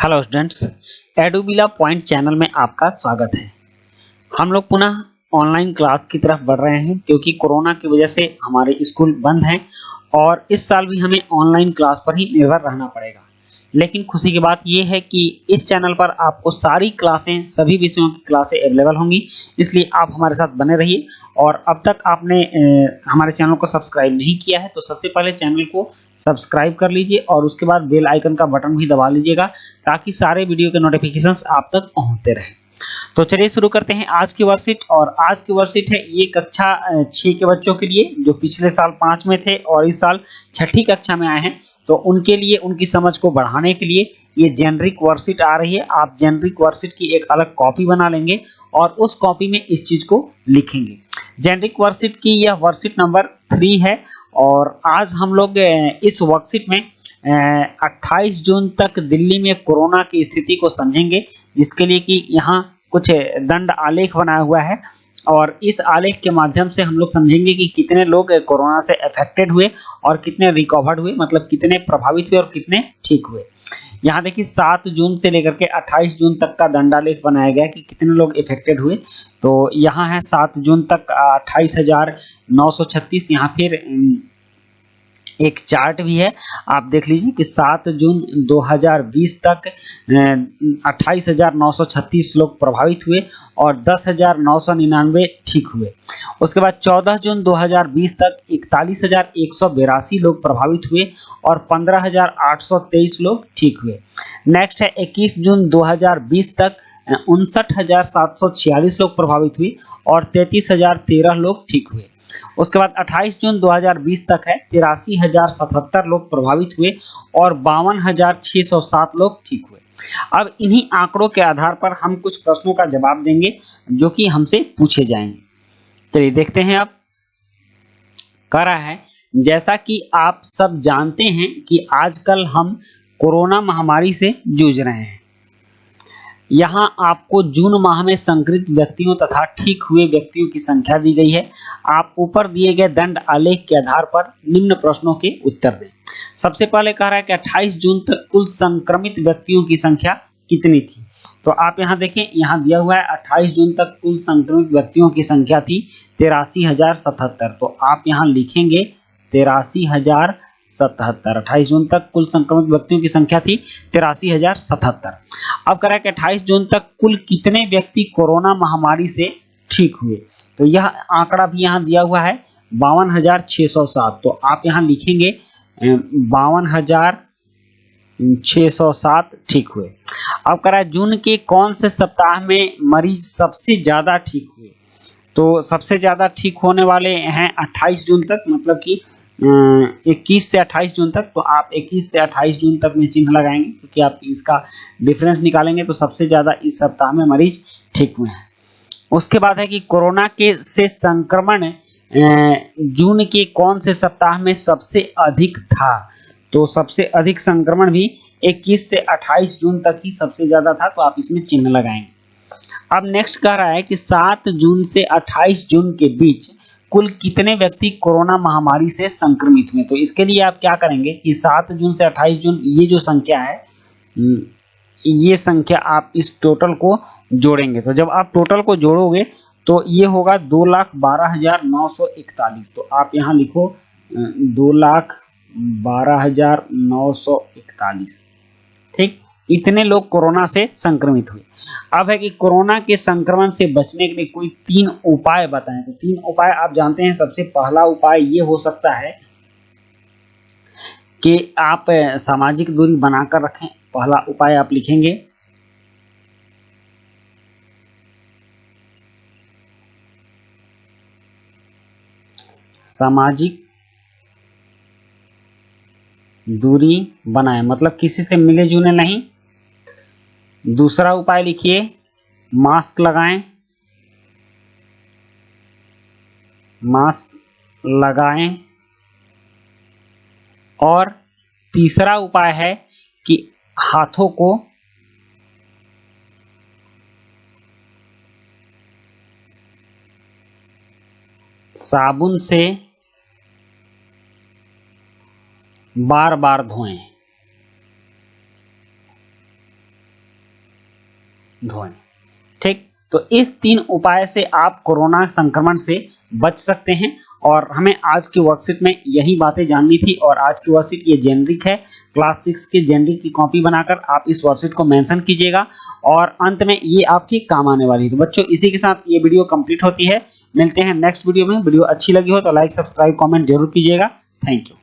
Hello students, एडुबिला point channel में आपका स्वागत है। हम लोग पुनः ऑनलाइन क्लास की तरफ बढ़ रहे हैं क्योंकि कोरोना की वजह से हमारे स्कूल बंद हैं और इस साल भी हमें ऑनलाइन क्लास पर ही निर्भर रहना पड़ेगा। लेकिन खुशी की बात यह है कि इस चैनल पर आपको सारी क्लासें, सभी विषयों की क्लासें अवेलेबल होंगी, इसलिए आप हमारे साथ बने रहिए। और अब तक आपने हमारे चैनल को सब्सक्राइब नहीं किया है तो सबसे पहले चैनल को सब्सक्राइब कर लीजिए और उसके बाद बेल आइकन का बटन भी दबा लीजिएगा ताकि सारे वीडियो के नोटिफिकेशंस आप तक पहुंचते रहें। तो चलिए शुरू करते हैं आज की वर्कशीट। और आज की वर्कशीट है ये कक्षा 6 के बच्चों के लिए जो पिछले साल 5 में थे और इस साल 6ठी कक्षा में आए हैं, तो उनके लिए उनकी समझ को बढ़ाने के लिए ये जेनरिक वर्कशीट आ रही है। आप जेनरिक वर्कशीट की एक अलग कॉपी बना लेंगे और उस कॉपी में इस चीज को लिखेंगे। जेनरिक वर्कशीट की यह वर्कशीट नंबर 3 है और आज हम लोग इस वर्कशीट में 28 जून तक दिल्ली में कोरोना की स्थिति को समझेंगे, जिसके लिए कि यहाँ कुछ दंड आलेख बनाया हुआ है और इस आलेख के माध्यम से हम लोग समझेंगे कि कितने लोग कोरोना से अफेक्टेड हुए और कितने रिकवर्ड हुए, मतलब कितने प्रभावित हुए और कितने ठीक हुए। यहाँ देखिए 7 जून से लेकर के 28 जून तक का दंडालेख बनाया गया कि कितने लोग इफेक्टेड हुए। तो यहाँ है 7 जून तक 28,936। यहाँ फिर एक चार्ट भी है, आप देख लीजिए कि 7 जून 2020 तक 28,936 लोग प्रभावित हुए और 10,999 ठीक हुए। उसके बाद 14 जून 2020 तक 41,182 लोग प्रभावित हुए और 15,823 लोग ठीक हुए। नेक्स्ट है 21 जून 2020 तक 59,746 लोग प्रभावित हुए और 33,013 लोग ठीक हुए। उसके बाद 28 जून 2020 तक है 83,077 लोग प्रभावित हुए और 52,607 लोग ठीक हुए। अब इन्हीं आंकड़ों के आधार पर हम कुछ प्रश्नों का जवाब देंगे जो कि हमसे पूछे जाएंगे। चलिए देखते हैं। अब कह रहा है, जैसा कि आप सब जानते हैं कि आजकल हम कोरोना महामारी से जूझ रहे हैं। यहाँ आपको जून माह में संक्रमित व्यक्तियों तथा ठीक हुए व्यक्तियों की संख्या दी गई है। आप ऊपर दिए गए दंड आलेख के आधार पर निम्न प्रश्नों के उत्तर दें। सबसे पहले कह रहा है कि 28 जून तक कुल संक्रमित व्यक्तियों की संख्या कितनी थी। तो आप यहाँ देखें, यहाँ दिया हुआ है 28 जून तक कुल संक्रमित व्यक्तियों की संख्या थी 83,077। तो आप यहाँ लिखेंगे 83,077। 28 जून तक कुल संक्रमित व्यक्तियों की संख्या थी 83,077। अब कह रहा है कि 28 जून तक कुल कितने व्यक्ति कोरोना महामारी से ठीक हुए। तो यह आंकड़ा भी यहाँ दिया हुआ है 52,607। तो आप यहाँ लिखेंगे 52,607 ठीक हुए। अब कह रहा है जून के कौन से सप्ताह में मरीज सबसे ज्यादा ठीक हुए। तो सबसे ज्यादा ठीक होने वाले हैं 28 जून तक, मतलब कि 21 से 28 जून तक। तो आप 21 से 28 जून तक में चिन्ह लगाएंगे क्योंकि आप इसका डिफरेंस निकालेंगे तो सबसे ज्यादा इस सप्ताह में मरीज ठीक हुए हैं। उसके बाद है कि कोरोना के से संक्रमण जून के कौन से सप्ताह में सबसे अधिक था। तो सबसे अधिक संक्रमण भी 21 से 28 जून तक ही सबसे ज्यादा था, तो आप इसमें चिन्ह लगाएंगे। अब नेक्स्ट कह रहा है कि 7 जून से 28 जून के बीच कुल कितने व्यक्ति कोरोना महामारी से संक्रमित हुए। तो इसके लिए आप क्या करेंगे कि 7 जून से 28 जून ये जो संख्या है, ये संख्या आप इस टोटल को जोड़ेंगे। तो जब आप टोटल को जोड़ोगे तो ये होगा 2,12,941। तो आप यहाँ लिखो 2,12,941। ठीक, इतने लोग कोरोना से संक्रमित हुए। अब है कि कोरोना के संक्रमण से बचने के लिए कोई 3 उपाय बताएं। तो 3 उपाय आप जानते हैं। सबसे पहला उपाय ये हो सकता है कि आप सामाजिक दूरी बनाकर रखें। पहला उपाय आप लिखेंगे सामाजिक दूरी बनाएं, मतलब किसी से मिले जुले नहीं। दूसरा उपाय लिखिए मास्क लगाएं, मास्क लगाएं। और तीसरा उपाय है कि हाथों को साबुन से बार बार धोएं। धोएं। ठीक, तो इस 3 उपाय से आप कोरोना संक्रमण से बच सकते हैं। और हमें आज की वर्कशीट में यही बातें जाननी थी और आज की वर्कशीट ये जेनरिक है। क्लास 6 के जेनरिक की कॉपी बनाकर आप इस वर्कशीट को मेंशन कीजिएगा और अंत में ये आपकी काम आने वाली है। तो बच्चों, इसी के साथ ये वीडियो कंप्लीट होती है। मिलते हैं नेक्स्ट वीडियो में। वीडियो अच्छी लगी हो तो लाइक, सब्सक्राइब, कमेंट जरूर कीजिएगा। Thank you.